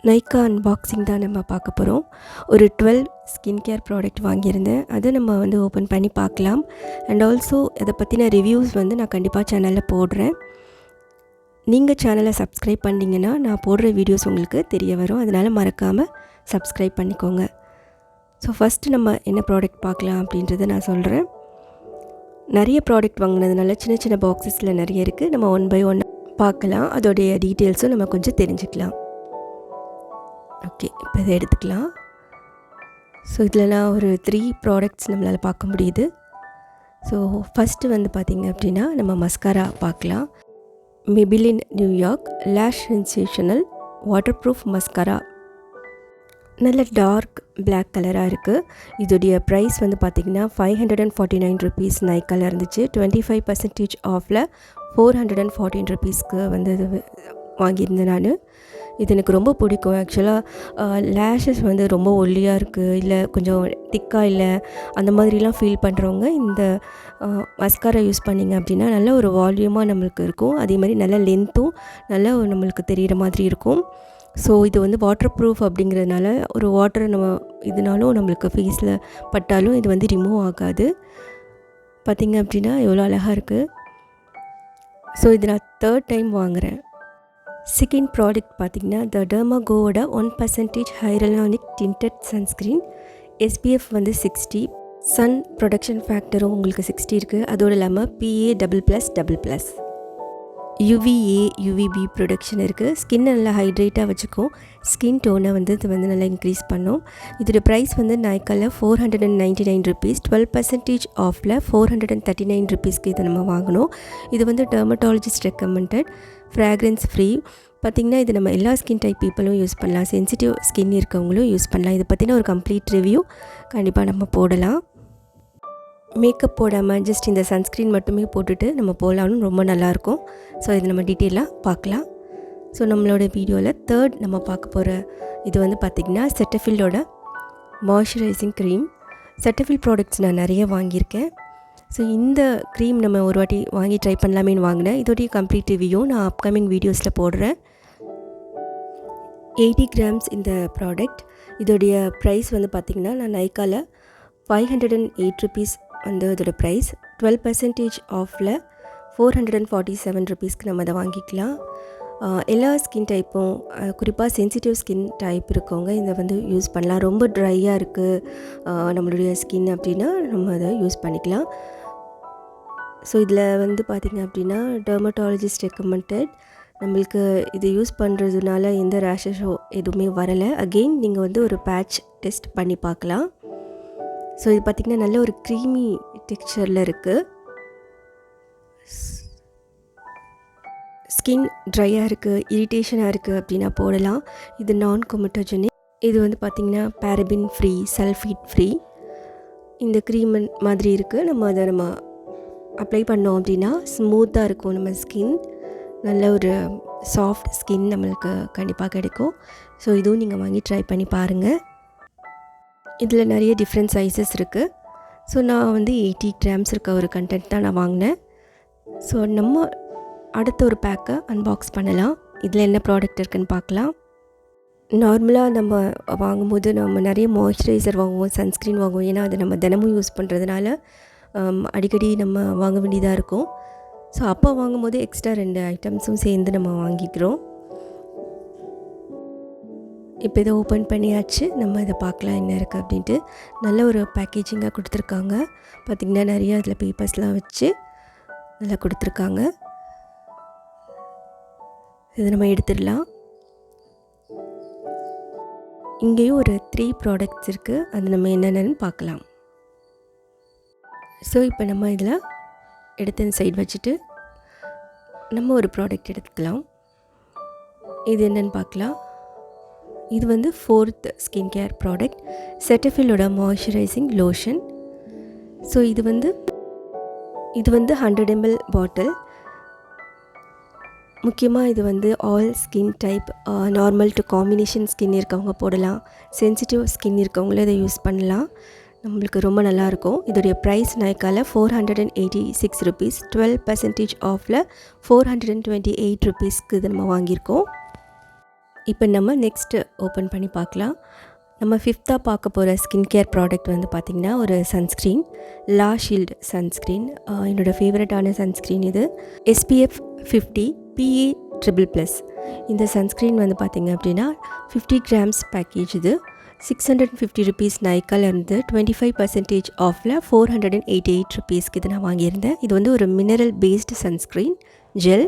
Nykaa unboxing தான் நம்ம பார்க்க போகிறோம். ஒரு 12 ஸ்கின் கேர் ப்ராடக்ட் வாங்கியிருந்தேன். அதை நம்ம ஓப்பன் பண்ணி பார்க்கலாம். அண்ட் ஆல்சோ அதை பற்றின ரிவ்யூஸ் நான் கண்டிப்பாக சேனலில் போடுறேன். நீங்கள் சேனலை சப்ஸ்கிரைப் பண்ணிங்கன்னா நான் போடுற வீடியோஸ் உங்களுக்கு தெரிய வரும். அதனால் மறக்காமல் சப்ஸ்கிரைப் பண்ணிக்கோங்க. ஸோ ஃபஸ்ட்டு நம்ம என்ன ப்ராடக்ட் பார்க்கலாம் அப்படின்றத நான் சொல்கிறேன். நிறைய ப்ராடக்ட் வாங்கினதுனால சின்ன சின்ன பாக்ஸஸில் நிறைய இருக்குது. நம்ம ஒன் பை ஒன் பார்க்கலாம். அதோடைய டீட்டெயில்ஸும் நம்ம கொஞ்சம் தெரிஞ்சுக்கலாம். ஓகே, இப்போ இதை எடுத்துக்கலாம். ஸோ இதிலலாம் ஒரு 3 ப்ராடக்ட்ஸ் நம்மளால் பார்க்க முடியுது. ஸோ ஃபஸ்ட்டு பார்த்திங்க அப்படின்னா நம்ம மஸ்காரா பார்க்கலாம். Maybelline New York லேஷ் sensational water proof mascara. நல்ல டார்க் பிளாக் கலராக இருக்குது. இதோடைய ப்ரைஸ் பார்த்திங்கன்னா 549 ருபீஸ் நைக்காவில் இருந்துச்சு. 25% ஆஃபில் 414 ருபீஸ்க்கு இது வாங்கியிருந்தேன் நான். இது எனக்கு ரொம்ப பிடிக்கும். ஆக்சுவலாக லேஷஸ் ரொம்ப ஒல்லியாக இருக்குது, இல்லை கொஞ்சம் திக்காக இல்லை, அந்த மாதிரிலாம் ஃபீல் பண்ணுறவங்க இந்த மஸ்காரா யூஸ் பண்ணிங்க அப்படின்னா நல்ல ஒரு வால்யூமாக நம்மளுக்கு இருக்கும். அதே மாதிரி நல்ல லென்த்தும் நல்லா நம்மளுக்கு தெரிகிற மாதிரி இருக்கும். ஸோ இது வாட்டர் ப்ரூஃப் அப்படிங்கிறதுனால ஒரு வாட்டரை நம்ம இதனாலும் நம்மளுக்கு ஃபேஸில் பட்டாலும் இது ரிமூவ் ஆகாது. பார்த்திங்க அப்படின்னா எவ்வளோ அழகாக இருக்குது. ஸோ இது நான் 3rd டைம் வாங்குகிறேன். செகண்ட் ப்ராடக்ட் பார்த்திங்கன்னா த டெர்மாகோவோட 1% hyaluronic tinted sunscreen. SPF 60, sun protection ஃபேக்டரும் உங்களுக்கு 60 இருக்குது. அதோடு இல்லாமல் PA++++, UVA UVB ப்ரொடக்ஷன் இருக்குது. ஸ்கின்னை நல்லா ஹைட்ரேட்டாக வச்சுக்கும். ஸ்கின் டோனை இது நல்லா இன்க்ரீஸ் பண்ணும். இதோட ப்ரைஸ் நைக்காவில் 499 ருபீஸ். 12% ஆஃபில் 439 ருபீஸ்க்கு இதை நம்ம வாங்கினோம். இது டெர்மட்டாலஜிஸ்ட் ரெக்கமெண்டட், ஃப்ராக்ரன்ஸ் ஃப்ரீ. பார்த்திங்கன்னா இது நம்ம எல்லா ஸ்கின் டைப் பீப்புளும் யூஸ் பண்ணலாம். சென்சிட்டிவ் ஸ்கின் இருக்கவங்களும் யூஸ் பண்ணலாம். இதை பற்றின ஒரு கம்ப்ளீட் ரிவ்யூ கண்டிப்பாக நம்ம போடலாம். மேக்கப் போடாமல் ஜஸ்ட் இந்த சன்ஸ்க்ரீன் மட்டுமே போட்டுட்டு நம்ம போகலான்னு ரொம்ப நல்லாயிருக்கும். ஸோ இது நம்ம டீட்டெயிலாக பார்க்கலாம். ஸோ நம்மளோட வீடியோவில் 3rd நம்ம பார்க்க போகிற இது பார்த்திங்கன்னா செட்டஃபில்லோட மாய்ஸ்சரைசிங் க்ரீம். செட்டஃபில் ப்ராடக்ட்ஸ் நான் நிறைய வாங்கியிருக்கேன். ஸோ இந்த க்ரீம் நம்ம ஒரு வாட்டி வாங்கி ட்ரை பண்ணலாமேன்னு வாங்கினேன். இதோடைய கம்ப்ளீட் ரிவ்யூ நான் அப்கமிங் வீடியோஸில் போடுறேன். 80 கிராம்ஸ் இந்த ப்ராடக்ட். இதோடைய ப்ரைஸ் பார்த்திங்கன்னா நான் நைக்காவில் 508 ருபீஸ் இதோட ப்ரைஸ். 12% ஆஃபில் 447 ருபீஸ்க்கு நம்ம அதை வாங்கிக்கலாம். எல்லா ஸ்கின் டைப்பும், குறிப்பாக சென்சிட்டிவ் ஸ்கின் டைப் இருக்கவங்க இதை யூஸ் பண்ணலாம். ரொம்ப ட்ரையாக இருக்குது நம்மளுடைய ஸ்கின் அப்படின்னா நம்ம அதை யூஸ் பண்ணிக்கலாம். ஸோ இதில் பார்த்திங்க அப்படின்னா டெர்மட்டாலஜிஸ்ட் ரெக்கமெண்டட். நம்மளுக்கு இது யூஸ் பண்ணுறதுனால எந்த ரேஷஸோ எதுவுமே வரலை. அகெயின் நீங்கள் ஒரு பேட்ச் டெஸ்ட் பண்ணி பார்க்கலாம். ஸோ இது பார்த்திங்கன்னா நல்ல ஒரு க்ரீமி டெக்ஸ்சரில் இருக்குது. ஸ்கின் ட்ரையாக இருக்குது, இரிட்டேஷனாக இருக்குது அப்படின்னா போடலாம். இது நான் கொமட்டோஜெனிக். இது பார்த்திங்கன்னா பேரபின் ஃப்ரீ, சல்ஃபேட் ஃப்ரீ. இந்த க்ரீம் மாதிரி இருக்குது. நம்ம அதை அப்ளை பண்ணோம் அப்படின்னா ஸ்மூத்தாக இருக்கும் நம்ம ஸ்கின். நல்ல ஒரு சாஃப்ட் ஸ்கின் நம்மளுக்கு கண்டிப்பாக கிடைக்கும். ஸோ இதுவும் நீங்கள் வாங்கி ட்ரை பண்ணி பாருங்கள். இதில் நிறைய டிஃப்ரெண்ட் சைஸஸ் இருக்குது. ஸோ நான் 80 கிராம்ஸ் இருக்க ஒரு கண்டென்ட் தான் நான் வாங்கினேன். ஸோ நம்ம அடுத்த ஒரு பேக்கை அன்பாக்ஸ் பண்ணலாம். இதில் என்ன ப்ராடக்ட் இருக்குதுன்னு பார்க்கலாம். நார்மலாக நம்ம வாங்கும்போது நம்ம நிறைய மாய்ஸ்சரைசர் வாங்குவோம், சன்ஸ்க்ரீன் வாங்குவோம். ஏன்னா அதை நம்ம தினமும் யூஸ் பண்ணுறதுனால அடிக்கடி நம்ம வாங்க வேண்டியதாக இருக்கும். ஸோ அப்போ வாங்கும்போது எக்ஸ்ட்ரா 2 ஐட்டம்ஸும் சேர்ந்து நம்ம வாங்கிக்கிறோம். இப்போ இதை ஓப்பன் பண்ணியாச்சு. நம்ம இதை பார்க்கலாம் என்ன இருக்குது அப்படின்ட்டு. நல்ல ஒரு பேக்கேஜிங்காக கொடுத்துருக்காங்க. பார்த்திங்கன்னா நிறையா அதில் பேப்பர்ஸ்லாம் வச்சு நல்லா கொடுத்துருக்காங்க. இதை நம்ம எடுத்துடலாம். இங்கேயும் ஒரு 3 ப்ராடக்ட்ஸ் இருக்குது. அது நம்ம என்னென்னு பார்க்கலாம். ஸோ இப்போ நம்ம இதில் எடுத்து சைடு வச்சுட்டு நம்ம ஒரு ப்ராடக்ட் எடுத்துக்கலாம். இது என்னென்னு பார்க்கலாம். இது 4th ஸ்கின் கேர் ப்ராடக்ட், செட்டஃபில்லோட மாய்ஸ்சரைசிங் லோஷன். ஸோ இது 100 ml பாட்டில். முக்கியமாக இது all skin type, normal to combination skin இருக்கவங்க போடலாம். சென்சிட்டிவ் ஸ்கின் இருக்கவங்களும் இதை யூஸ் பண்ணலாம். நம்மளுக்கு ரொம்ப நல்லாயிருக்கும். இதோடைய ப்ரைஸ் நைக்காவில் 486 ருபீஸ். 12% ஆஃபில் 428 ருபீஸ்க்கு இது நம்ம வாங்கியிருக்கோம். இப்போ நம்ம நெக்ஸ்ட்டு ஓப்பன் பண்ணி பார்க்கலாம். நம்ம 5th பார்க்க போகிற ஸ்கின் கேர் ப்ராடக்ட் வந்து பார்த்திங்கன்னா ஒரு சன்ஸ்க்ரீன், லா ஷீல்டு சன்ஸ்க்ரீன். என்னோடய ஃபேவரட்டான சன்ஸ்க்ரீன் இது. SPF 50 PA+++. இந்த சன்ஸ்க்ரீன் வந்து பார்த்திங்க அப்படின்னா 50 grams பேக்கேஜ். இது 650 rupees நைக்காலேருந்து 25% ஆஃபில் 488 rupeesக்கு இது நான் வாங்கியிருந்தேன். இது வந்து ஒரு மினரல் பேஸ்டு சன்ஸ்க்ரீன் ஜெல்,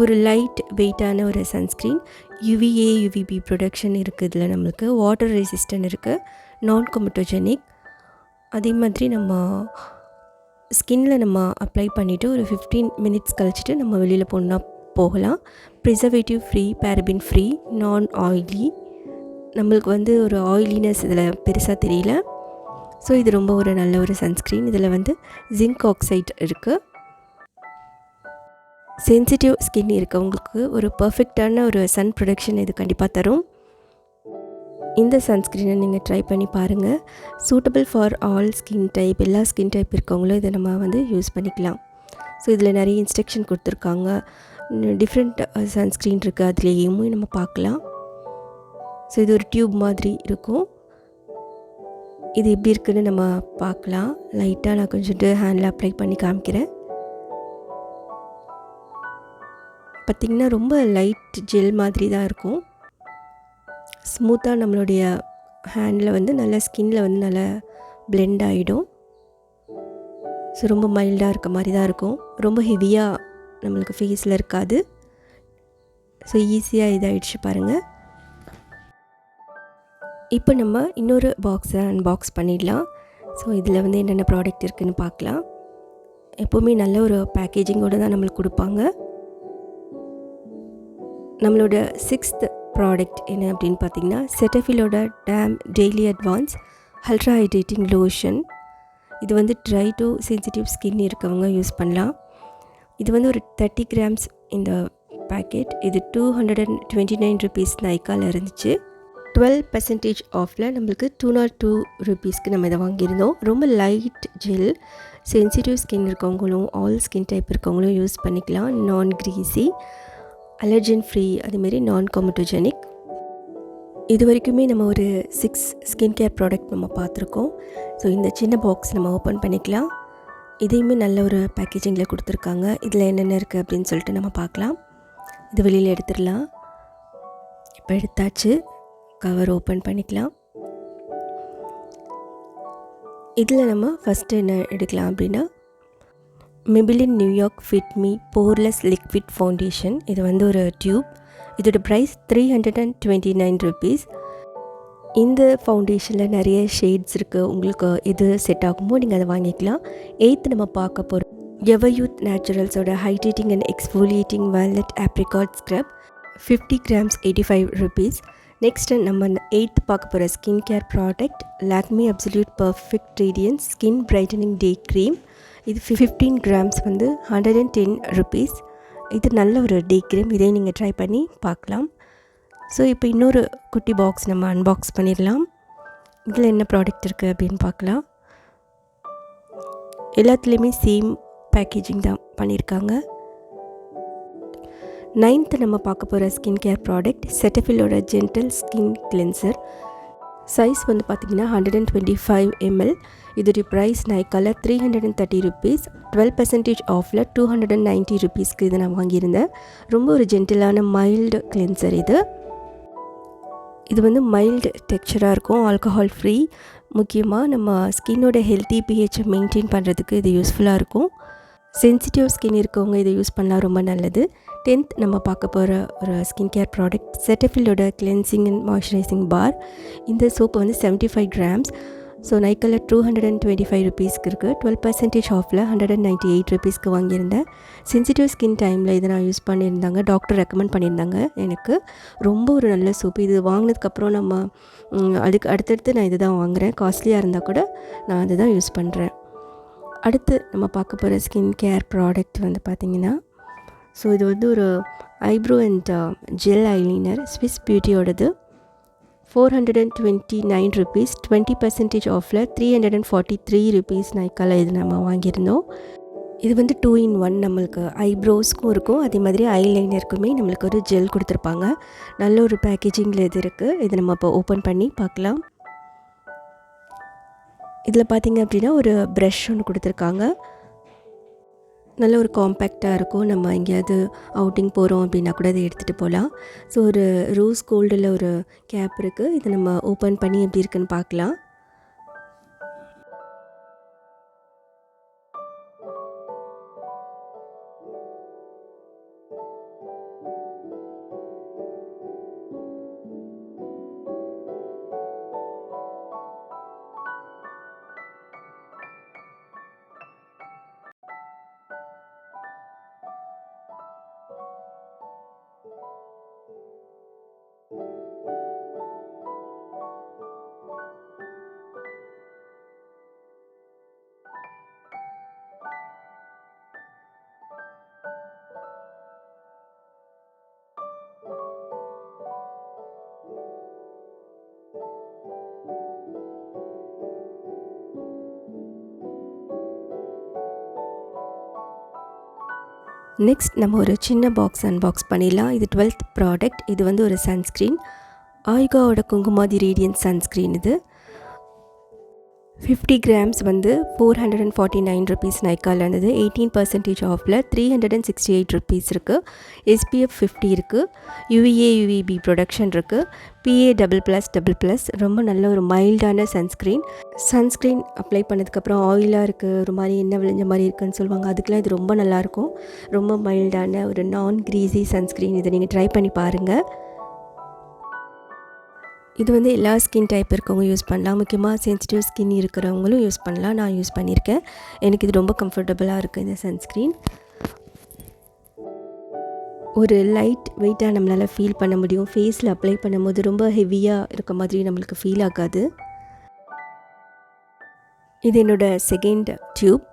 ஒரு லைட் வெயிட்டான ஒரு சன்ஸ்க்ரீன். UVA UVB ப்ரொடக்ஷன் இருக்குது இதில். நம்மளுக்கு வாட்டர் ரெசிஸ்டன்ட் இருக்குது, நான் கொமட்டோஜெனிக். அதே மாதிரி நம்ம ஸ்கின்னில் நம்ம அப்ளை பண்ணிவிட்டு ஒரு 15 minutes கழிச்சிட்டு நம்ம வெளியில் போகலாம். ப்ரிசர்வேட்டிவ் ஃப்ரீ, பேரபின் ஃப்ரீ, நான் ஆயிலி. நம்மளுக்கு வந்து ஒரு ஆயிலினஸ் இதில் பெருசாக தெரியல. ஸோ இது ரொம்ப ஒரு நல்ல ஒரு சன்ஸ்க்ரீன். இதில் வந்து ஜிங்க் ஆக்சைட் இருக்குது. சென்சிட்டிவ் ஸ்கின் இருக்கவங்களுக்கு ஒரு பர்ஃபெக்டான ஒரு சன் ப்ரொடக்ஷன் இது கண்டிப்பாக தரும். இந்த சன்ஸ்க்ரீனை நீங்கள் ட்ரை பண்ணி பாருங்கள். Suitable for all skin type, எல்லா ஸ்கின் டைப் இருக்கவங்களும் இதை நம்ம வந்து யூஸ் பண்ணிக்கலாம். ஸோ இதில் நிறைய இன்ஸ்ட்ரக்ஷன் கொடுத்துருக்காங்க. டிஃப்ரெண்ட் சன்ஸ்க்ரீன் இருக்குது, அதுலேயும் நம்ம பார்க்கலாம். ஸோ இது ஒரு டியூப் மாதிரி இருக்கும். இது எப்படி இருக்குதுன்னு நம்ம பார்க்கலாம். லைட்டாக நான் கொஞ்சோண்டு ஹேண்டில் அப்ளை பண்ணி காமிக்கிறேன். பார்த்திங்கன்னா ரொம்ப லைட் ஜெல் மாதிரி தான் இருக்கும். ஸ்மூத்தாக நம்மளுடைய ஹேண்டில் வந்து நல்லா ஸ்கின்னில் வந்து நல்லா பிளெண்ட் ஆகிடும். ஸோ ரொம்ப மைல்டாக இருக்க மாதிரி தான் இருக்கும். ரொம்ப ஹெவியாக நம்மளுக்கு ஃபேஸில் இருக்காது. ஸோ ஈஸியாக இதாகிடுச்சு பாருங்கள். இப்போ நம்ம இன்னொரு பாக்ஸை அன்பாக்ஸ் பண்ணிடலாம். ஸோ இதில் வந்து என்னென்ன ப்ராடக்ட் இருக்குதுன்னு பார்க்கலாம். எப்போவுமே நல்ல ஒரு பேக்கேஜிங்கோடு தான் நம்மளுக்கு கொடுப்பாங்க. நம்மளோட 6th ப்ராடக்ட் என்ன அப்படின்னு பார்த்திங்கன்னா செட்டஃபிலோட DAM daily advance ultra hydrating lotion. இது வந்து ட்ரை டு சென்சிட்டிவ் ஸ்கின் இருக்கவங்க யூஸ் பண்ணலாம். இது வந்து ஒரு 30 grams இந்த பேக்கெட். இது 229 rupees நைக்காவில் இருந்துச்சு. 12% ஆஃபில் நம்மளுக்கு 202 rupeesக்கு நம்ம இதை வாங்கியிருந்தோம். ரொம்ப லைட் ஜெல், சென்சிட்டிவ் ஸ்கின் இருக்கவங்களும் ஆல் ஸ்கின் டைப் இருக்கவங்களும் யூஸ் பண்ணிக்கலாம். நான் க்ரீஸி, அலர்ஜன் ஃப்ரீ, அதுமாரி நான் கொமட்டோஜெனிக். இது வரைக்குமே நம்ம ஒரு 6 ஸ்கின் கேர் ப்ராடக்ட் நம்ம பார்த்துருக்கோம். ஸோ இந்த சின்ன பாக்ஸ் நம்ம ஓப்பன் பண்ணிக்கலாம். இதையுமே நல்ல ஒரு பேக்கேஜிங்கில் கொடுத்துருக்காங்க. இதில் என்னென்ன இருக்குது அப்படின்னு சொல்லிட்டு நம்ம பார்க்கலாம். இது வெளியில் எடுத்துடலாம். இப்போ எடுத்தாச்சு. கவர் ஓப்பன் பண்ணிக்கலாம். இதில் நம்ம ஃபஸ்ட்டு என்ன எடுக்கலாம் அப்படின்னா Maybelline New York fit me poreless liquid foundation. இது வந்து ஒரு டியூப். இதோட ப்ரைஸ் 329 rupees. இந்த ஃபவுண்டேஷனில் நிறைய ஷேட்ஸ் இருக்குது. உங்களுக்கு எது செட் ஆகுமோ நீங்கள் அதை வாங்கிக்கலாம். 8th நம்ம பார்க்க போகிறோம் எவர் யூத் நேச்சுரல்ஸோட hydrating and exfoliating walnut apricot scrub, 50 grams 85 rupees. Next நம்ம 8th பார்க்க போகிற skin care product Lakme absolute perfect radiance skin brightening day cream. இது 15 grams வந்து 110 rupees. இது நல்ல ஒரு டே க்ரீம். இதை நீங்கள் ட்ரை பண்ணி பார்க்கலாம். ஸோ இப்போ இன்னொரு குட்டி பாக்ஸ் நம்ம அன்பாக்ஸ் பண்ணிடலாம். இதில் என்ன ப்ராடக்ட் இருக்குது அப்படின்னு பார்க்கலாம். எல்லாத்துலேயுமே சேம் பேக்கேஜிங் தான் பண்ணியிருக்காங்க. 9th நம்ம பார்க்க போகிற ஸ்கின் கேர் ப்ராடக்ட் செட்டஃபிலோட ஜென்டல் ஸ்கின் கிளென்சர். சைஸ் வந்து பார்த்திங்கன்னா 125 ml. இதோடைய ப்ரைஸ் நைக்காவில் 330 rupees. 12% ஆஃபில் 290 rupeesக்கு இதை நான் வாங்கியிருந்தேன். ரொம்ப ஒரு ஜென்டிலான மைல்டு கிளென்சர் இது. இது வந்து மைல்டு டெக்ஸ்சராக இருக்கும், ஆல்கஹால் ஃப்ரீ. முக்கியமாக நம்ம ஸ்கின்னோட ஹெல்த்தி பிஹெச்சை மெயின்டைன் பண்ணுறதுக்கு இது யூஸ்ஃபுல்லாக இருக்கும். சென்சிட்டிவ் ஸ்கின் இருக்கவங்க இதை யூஸ் பண்ணலாம், ரொம்ப நல்லது. 10th நம்ம பார்க்க போகிற ஒரு ஸ்கின் கேர் ப்ராடக்ட் செட்டஃபிலோட கிளென்சிங் அண்ட் மாய்ஸ்சரைசிங் பார். இந்த சோப்பு வந்து 75 grams. ஸோ நைக்காவில் 225 rupeesக்கு இருக்குது. 12% ஆஃபில் 198 rupeesக்கு வாங்கியிருந்தேன். சென்சிட்டிவ் ஸ்கின் டைமில் இதை நான் யூஸ் பண்ணியிருந்தாங்க. டாக்டர் ரெக்கமெண்ட் பண்ணியிருந்தாங்க எனக்கு. ரொம்ப ஒரு நல்ல சோப்பு. இது வாங்கினதுக்கப்புறம் நம்ம அதுக்கு அடுத்தடுத்து நான் இது தான் வாங்குகிறேன். காஸ்ட்லியாக இருந்தால் கூட நான் அதை தான் யூஸ் பண்ணுறேன். அடுத்து நம்ம பார்க்க போகிற ஸ்கின் கேர் ப்ராடக்ட் வந்து பார்த்திங்கன்னா ஸோ இது வந்து ஒரு eyebrow and gel eyeliner Swiss பியூட்டியோடது. 429 rupees. 20% ஆஃபில் 343 rupees நைக்காவில் இது நம்ம வாங்கியிருந்தோம். இது வந்து 2 in 1 நம்மளுக்கு ஐப்ரோஸ்க்கும் இருக்கும், அதே மாதிரி ஐலைனருக்குமே நம்மளுக்கு ஒரு ஜெல் கொடுத்துருப்பாங்க. நல்ல ஒரு பேக்கேஜிங்கில் இது இருக்குது. இதை நம்ம இப்போ ஓப்பன் பண்ணி பார்க்கலாம். இதில் பார்த்திங்க அப்படின்னா ஒரு ப்ரஷ் ஒன்று கொடுத்துருக்காங்க. நல்ல ஒரு காம்பேக்டாக இருக்கும். நம்ம எங்கேயாவது அவுட்டிங் போகிறோம் அப்படின்னா கூட அதை எடுத்துகிட்டு போகலாம். ஸோ ஒரு ரோஸ் கோல்டில் ஒரு கேப் இருக்குது. இதை நம்ம ஓப்பன் பண்ணி எப்படி இருக்குன்னு பார்க்கலாம். நெக்ஸ்ட் நம்ம ஒரு சின்ன பாக்ஸ் அன்பாக்ஸ் பண்ணிடலாம். இது 12th ப்ராடக்ட். இது வந்து ஒரு சன்ஸ்க்ரீன், ஆயுகாவோட குங்குமாதி ரேடியன்ட் சன்ஸ்க்ரீன். இது 50 grams வந்து 449 rupees நைக்காவில் இருந்தது. 18% ஆஃபில் 368 rupees இருக்குது. SPF 50 இருக்குது. UVA UVB ப்ரொடக்ஷன் இருக்குது. PA++++. ரொம்ப நல்ல ஒரு மைல்டான சன்ஸ்க்ரீன் அப்ளை பண்ணதுக்கப்புறம் ஆயிலாக இருக்குது, ஒரு மாதிரி எண்ணெய் விளைஞ்ச மாதிரி இருக்குதுன்னு சொல்லுவாங்க. அதுக்கெலாம் இது ரொம்ப நல்லாயிருக்கும். ரொம்ப மைல்டான ஒரு நான் க்ரீஸி சன்ஸ்க்ரீன். இதை நீங்கள் ட்ரை பண்ணி பாருங்கள். இது வந்து எல்லா ஸ்கின் டைப் இருக்கவங்க யூஸ் பண்ணலாம். முக்கியமாக சென்சிட்டிவ் ஸ்கின் இருக்கிறவங்களும் யூஸ் பண்ணலாம். நான் யூஸ் பண்ணியிருக்கேன். எனக்கு இது ரொம்ப கம்ஃபர்டபுளாக இருக்குது இந்த சன்ஸ்க்ரீன். ஒரு லைட் வெயிட்டாக நம்மளால் ஃபீல் பண்ண முடியும். ஃபேஸில் அப்ளை பண்ணும்போது ரொம்ப ஹெவியாக இருக்க மாதிரி நம்மளுக்கு ஃபீல் ஆகாது. இது என்னோடய செகண்ட் டியூப்.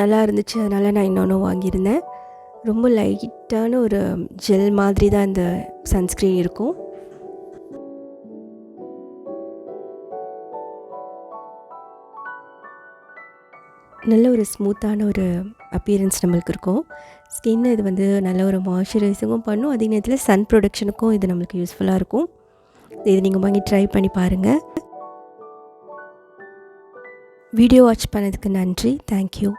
நல்லா இருந்துச்சு, அதனால் நான் இன்னொன்று வாங்கியிருந்தேன். ரொம்ப லைட்டான ஒரு ஜெல் மாதிரி தான் இந்த சன்ஸ்க்ரீன் இருக்கும். நல்ல ஒரு ஸ்மூத்தான ஒரு அப்பியரன்ஸ் நம்மளுக்கு இருக்கும். ஸ்கின்னை இது வந்து நல்ல ஒரு மாய்ஸ்சரைசிங்கும் பண்ணும். அதே நேரத்தில் சன் ப்ரொடக்ஷனுக்கும் இது நம்மளுக்கு யூஸ்ஃபுல்லாக இருக்கும். இது நீங்கள் வாங்கி ட்ரை பண்ணி பாருங்கள். வீடியோ வாட்ச் பண்ணதுக்கு நன்றி. தேங்க்யூ.